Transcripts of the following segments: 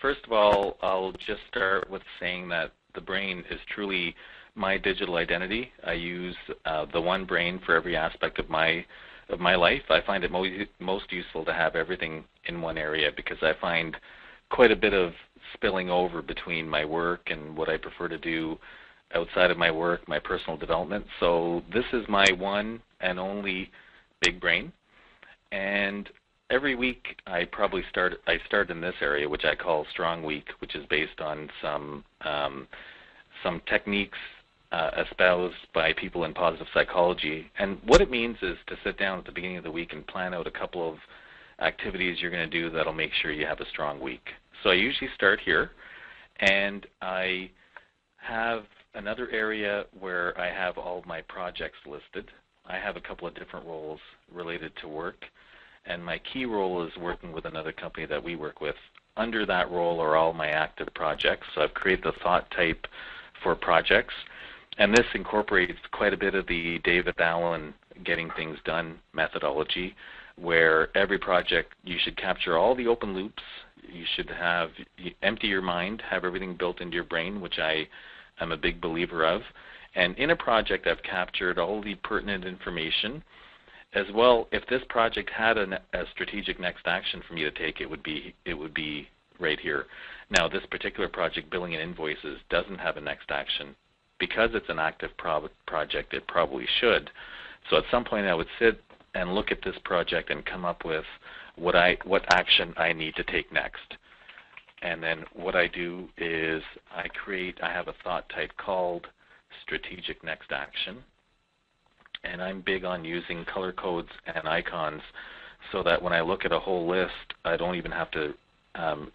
First of all, I'll just start with saying that the brain is truly my digital identity. I use the one brain for every aspect of my life. I find it most useful to have everything in one area because I find quite a bit of spilling over between my work and what I prefer to do outside of my work, my personal development. So this is my one and only big brain. And every week I start in this area, which I call Strong Week, which is based on some techniques espoused by people in positive psychology. And what it means is to sit down at the beginning of the week and plan out a couple of activities you're going to do that'll make sure you have a strong week. So I usually start here, and I have another area where I have all of my projects listed. I have a couple of different roles related to work, and my key role is working with another company that we work with. Under that role are all my active projects. So I've created the thought type for projects, and this incorporates quite a bit of the David Allen getting things done methodology, where every project you should capture all the open loops. You should empty your mind, have everything built into your brain, which I am a big believer of. And in a project, I've captured all the pertinent information. As well, if this project had a strategic next action for me to take, it would be right here. Now, this particular project, billing and invoices, doesn't have a next action. Because it's an active project, it probably should. So at some point, I would sit and look at this project and come up with what action I need to take next. And then what I do is I have a thought type called strategic next action. And I'm big on using color codes and icons so that when I look at a whole list, I don't even have to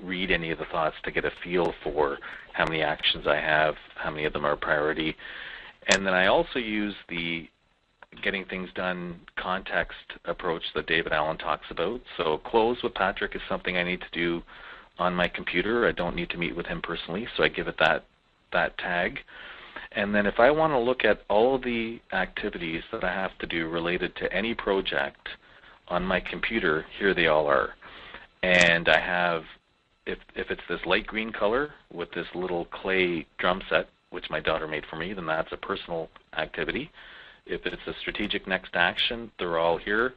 read any of the thoughts to get a feel for how many actions I have, how many of them are priority. And then I also use the getting things done context approach that David Allen talks about. So close with Patrick is something I need to do on my computer. I don't need to meet with him personally, so I give it that tag. And then if I want to look at all of the activities that I have to do related to any project on my computer, here they all are. And I have, if it's this light green color with this little clay drum set, which my daughter made for me, then that's a personal activity. If it's a strategic next action, they're all here.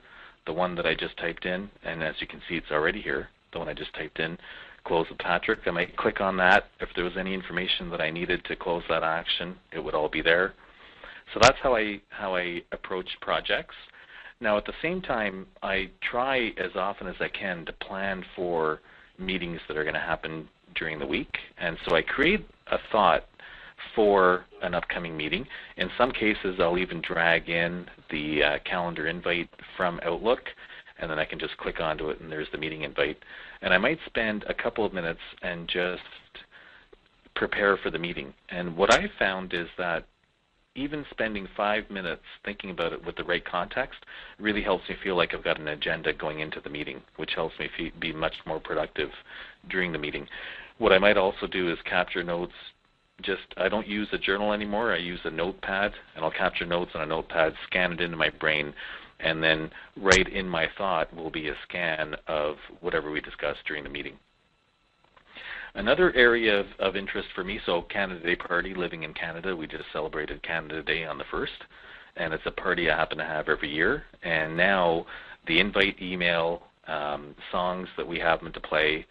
The one that I just typed in, and as you can see, it's already here, the one I just typed in, close with Patrick. I might click on that. If there was any information that I needed to close that action, it would all be there. So that's how I approach projects. Now, at the same time, I try as often as I can to plan for meetings that are going to happen during the week. And so I create a thought for an upcoming meeting. In some cases, I'll even drag in the calendar invite from Outlook, and then I can just click onto it and there's the meeting invite. And I might spend a couple of minutes and just prepare for the meeting. And what I found is that even spending 5 minutes thinking about it with the right context really helps me feel like I've got an agenda going into the meeting, which helps me be much more productive during the meeting. What I might also do is capture notes. I don't use a journal anymore. I use a notepad, and I'll capture notes on a notepad, scan it into my brain, and then right in my thought will be a scan of whatever we discussed during the meeting. Another area of interest for me, so Canada Day party, living in Canada, we just celebrated Canada Day on the 1st, and it's a party I happen to have every year. And now the invite email, songs that we have them to play,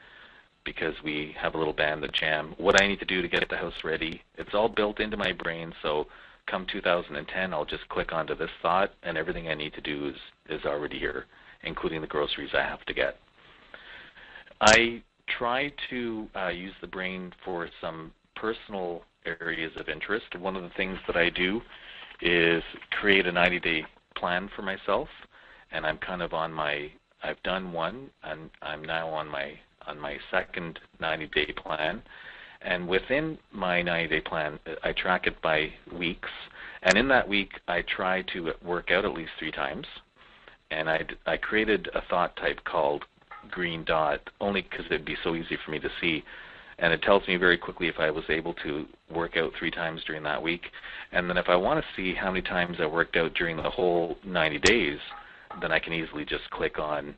because we have a little band that jam, what I need to do to get the house ready, it's all built into my brain. So come 2010, I'll just click onto this thought, and everything I need to do is already here, including the groceries I have to get. I try to use the brain for some personal areas of interest. One of the things that I do is create a 90-day plan for myself, and I'm kind of I've done one, and I'm now on my second 90-day plan. And within my 90-day plan, I track it by weeks. And in that week, I try to work out at least 3 times. And I created a thought type called green dot, only because it'd be so easy for me to see. And it tells me very quickly if I was able to work out 3 times during that week. And then if I want to see how many times I worked out during the whole 90 days, then I can easily just click on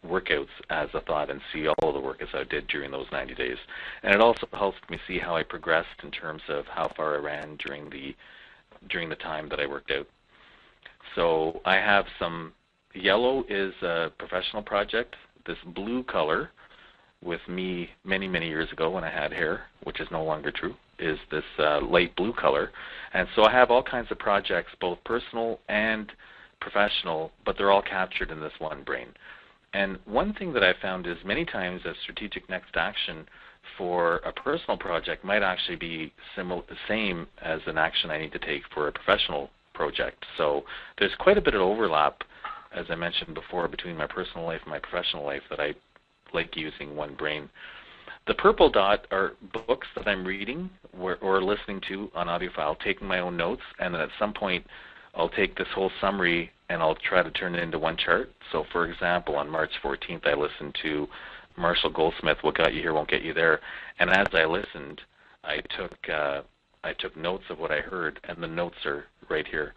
workouts as a thought and see all of the workouts I did during those 90 days. And it also helps me see how I progressed in terms of how far I ran during the time that I worked out. So I have some yellow is a professional project. This blue color with me many, many years ago when I had hair, which is no longer true, is this light blue color. And so I have all kinds of projects, both personal and professional, but they're all captured in this one brain. And one thing that I found is many times a strategic next action for a personal project might actually be the same as an action I need to take for a professional project. So there's quite a bit of overlap, as I mentioned before, between my personal life and my professional life that I like using one brain. The purple dot are books that I'm reading or listening to on audio file, taking my own notes, and then at some point I'll take this whole summary and I'll try to turn it into one chart. So for example, on March 14th, I listened to Marshall Goldsmith, What Got You Here Won't Get You There. And as I listened, I took notes of what I heard, and the notes are right here.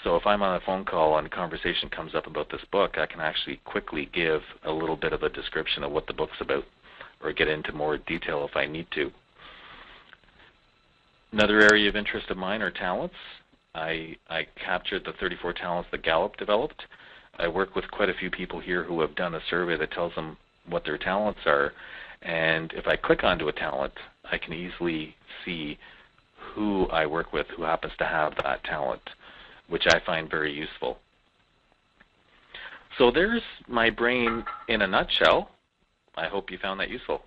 So if I'm on a phone call and a conversation comes up about this book, I can actually quickly give a little bit of a description of what the book's about or get into more detail if I need to. Another area of interest of mine are talents. I captured the 34 talents that Gallup developed. I work with quite a few people here who have done a survey that tells them what their talents are. And if I click onto a talent, I can easily see who I work with who happens to have that talent, which I find very useful. So there's my brain in a nutshell. I hope you found that useful.